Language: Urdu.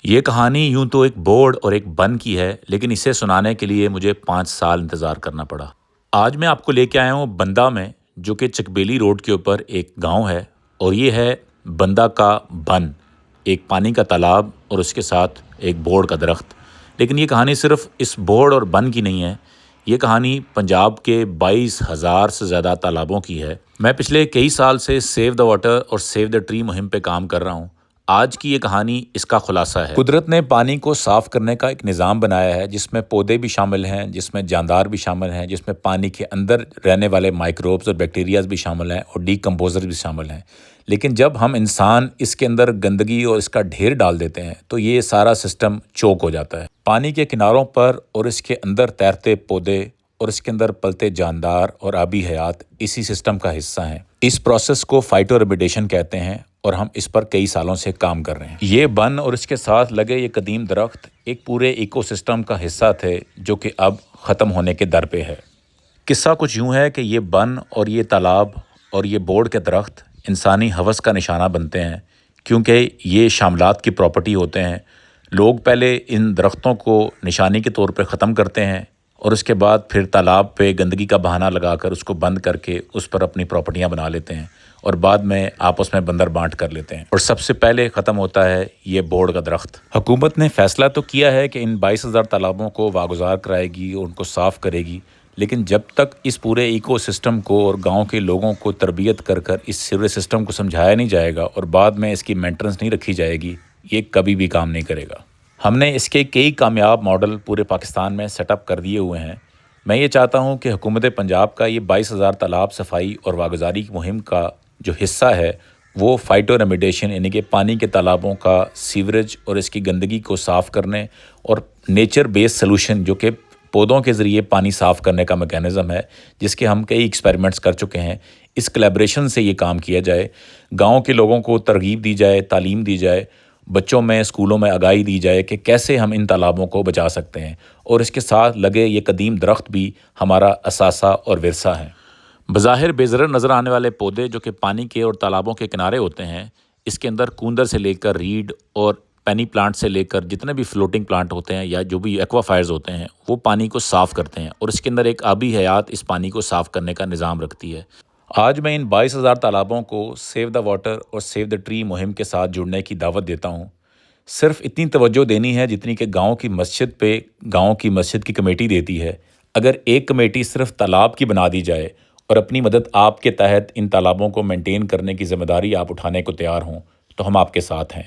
یہ کہانی یوں تو ایک بورڈ اور ایک بن کی ہے، لیکن اسے سنانے کے لیے مجھے 5 سال انتظار کرنا پڑا۔ آج میں آپ کو لے کے آیا ہوں بندہ میں، جو کہ چکبیلی روڈ کے اوپر ایک گاؤں ہے، اور یہ ہے بندہ کا بن، ایک پانی کا تالاب اور اس کے ساتھ ایک بورڈ کا درخت۔ لیکن یہ کہانی صرف اس بورڈ اور بن کی نہیں ہے، یہ کہانی پنجاب کے 22,000 سے زیادہ تالابوں کی ہے۔ میں پچھلے کئی سال سے سیو دا واٹر اور سیو دا ٹری مہم پہ کام کر رہا ہوں۔ آج کی یہ کہانی اس کا خلاصہ ہے۔ قدرت نے پانی کو صاف کرنے کا ایک نظام بنایا ہے، جس میں پودے بھی شامل ہیں، جس میں جاندار بھی شامل ہیں، جس میں پانی کے اندر رہنے والے مائکروبز اور بیکٹیریاز بھی شامل ہیں اور ڈی کمپوزر بھی شامل ہیں۔ لیکن جب ہم انسان اس کے اندر گندگی اور اس کا ڈھیر ڈال دیتے ہیں تو یہ سارا سسٹم چوک ہو جاتا ہے۔ پانی کے کناروں پر اور اس کے اندر تیرتے پودے اور اس کے اندر پلتے جاندار اور آبی حیات اسی سسٹم کا حصہ ہیں۔ اس پروسیس کو فائٹو ریمیڈیشن کہتے ہیں، اور ہم اس پر کئی سالوں سے کام کر رہے ہیں۔ یہ بن اور اس کے ساتھ لگے یہ قدیم درخت ایک پورے ایکو سسٹم کا حصہ تھے، جو کہ اب ختم ہونے کے در پہ ہے۔ قصہ کچھ یوں ہے کہ یہ بن اور یہ تالاب اور یہ بورڈ کے درخت انسانی ہوس کا نشانہ بنتے ہیں، کیونکہ یہ شاملات کی پراپرٹی ہوتے ہیں۔ لوگ پہلے ان درختوں کو نشانی کے طور پہ ختم کرتے ہیں، اور اس کے بعد پھر تالاب پہ گندگی کا بہانہ لگا کر اس کو بند کر کے اس پر اپنی پراپرٹیاں بنا لیتے ہیں، اور بعد میں آپس میں بندر بانٹ کر لیتے ہیں۔ اور سب سے پہلے ختم ہوتا ہے یہ بورڈ کا درخت۔ حکومت نے فیصلہ تو کیا ہے کہ ان 22,000 تالابوں کو واگزار کرائے گی اور ان کو صاف کرے گی، لیکن جب تک اس پورے ایکو سسٹم کو اور گاؤں کے لوگوں کو تربیت کر اس سیوریج سسٹم کو سمجھایا نہیں جائے گا اور بعد میں اس کی مینٹننس نہیں رکھی جائے گی، یہ کبھی بھی کام نہیں کرے گا۔ ہم نے اس کے کئی کامیاب ماڈل پورے پاکستان میں سیٹ اپ کر دیے ہوئے ہیں۔ میں یہ چاہتا ہوں کہ حکومت پنجاب کا یہ 22,000 تالاب صفائی اور واگزاری کی مہم کا جو حصہ ہے، وہ فائٹو ریمیڈیشن یعنی کہ پانی کے تالابوں کا سیوریج اور اس کی گندگی کو صاف کرنے، اور نیچر بیس سلوشن جو کہ پودوں کے ذریعے پانی صاف کرنے کا میکینزم ہے، جس کے ہم کئی ایکسپیریمنٹس کر چکے ہیں، اس کولیبریشن سے یہ کام کیا جائے۔ گاؤں کے لوگوں کو ترغیب دی جائے، تعلیم دی جائے، بچوں میں اسکولوں میں آگاہی دی جائے کہ کیسے ہم ان تالابوں کو بچا سکتے ہیں، اور اس کے ساتھ لگے یہ قدیم درخت بھی ہمارا اثاثہ اور ورثہ ہیں۔ بظاہر بے ضرر نظر آنے والے پودے جو کہ پانی کے اور تالابوں کے کنارے ہوتے ہیں، اس کے اندر کوندر سے لے کر ریڈ اور پینی پلانٹ سے لے کر جتنے بھی فلوٹنگ پلانٹ ہوتے ہیں یا جو بھی ایکوا فائرز ہوتے ہیں، وہ پانی کو صاف کرتے ہیں، اور اس کے اندر ایک آبی حیات اس پانی کو صاف کرنے کا نظام رکھتی ہے۔ آج میں ان 22,000 تالابوں کو سیو دا واٹر اور سیو دا ٹری مہم کے ساتھ جڑنے کی دعوت دیتا ہوں۔ صرف اتنی توجہ دینی ہے جتنی کہ گاؤں کی مسجد پہ گاؤں کی مسجد کی کمیٹی دیتی ہے۔ اگر ایک کمیٹی صرف تالاب کی بنا دی جائے اور اپنی مدد آپ کے تحت ان تالابوں کو مینٹین کرنے کی ذمہ داری آپ اٹھانے کو تیار ہوں، تو ہم آپ کے ساتھ ہیں۔